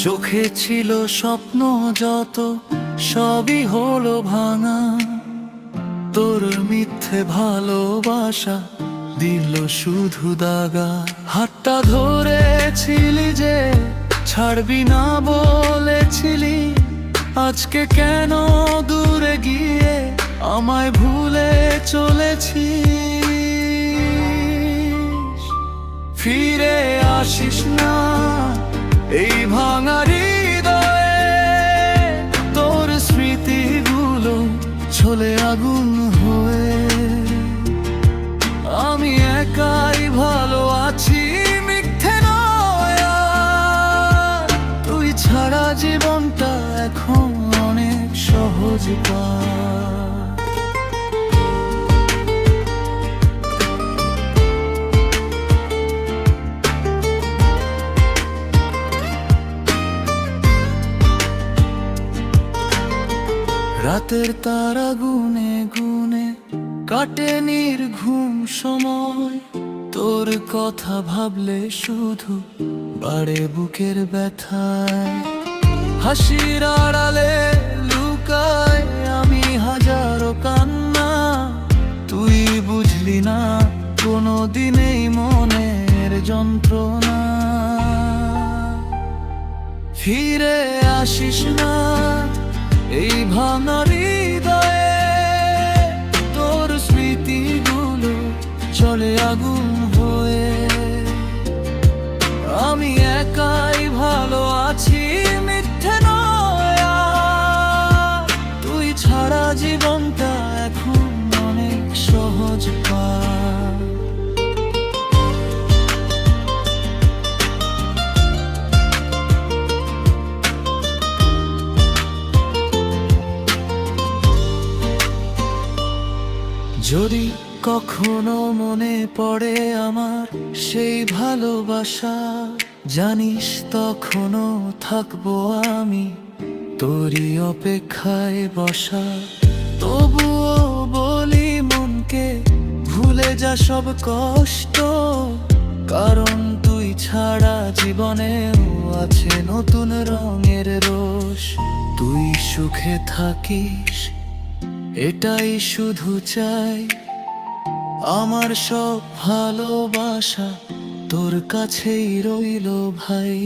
চোখে ছিল স্বপ্ন যত, সবই হলো ভাঙা। তোর মিথ্যে ভালোবাসা দিল শুধু দাগা। হাতটা ধরেছিলি যে ছাড়বি না বলেছিলি, আজকে কেন দূরে গিয়ে আমায় ভুলে চলেছিস? ফিরে আসিস না এই ভাঙা হৃদয়ে, তোর স্মৃতিগুলো চলে আগুন হয়ে। আমি একাই ভালো আছি, মিথ্যে নয় আর। তুই ছাড়া জীবনটা এখন অনেক সহজ পায়। রাতের তারা গুনে গুনে কাটে নির্ঘুম সময়, তোর কথা ভাবলে শুধু বাড়ে বুকের ব্যথায়। হাসির আড়ালে লুকায় আমি হাজারো কান্না, তুই বুঝলি না কোনো দিনেই মনের যন্ত্রণা। ফিরে আসিস না এই ভাঙা হৃদয়ে, তোর স্মৃতিগুলো চলে আগুন হয়ে। আমি একাই ভালো আছি, মিথ্যে নয় আর। তুই ছাড়া জীবনটা এখন অনেক সহজ পায়। যদি কখনো মনে পড়ে আমার সেই ভালোবাসা, জানিস তখনও থাকবো আমি তোরই অপেক্ষায় বসা। তবুও বলি মনকে ভুলে যা সব কষ্ট, কারণ তুই ছাড়া জীবনেও আছে নতুন রঙের রোষ। তুই সুখে থাকিস এটাই শুধু চাই, আমার সব ভালোবাসা তোর কাছেই রইল ভাই।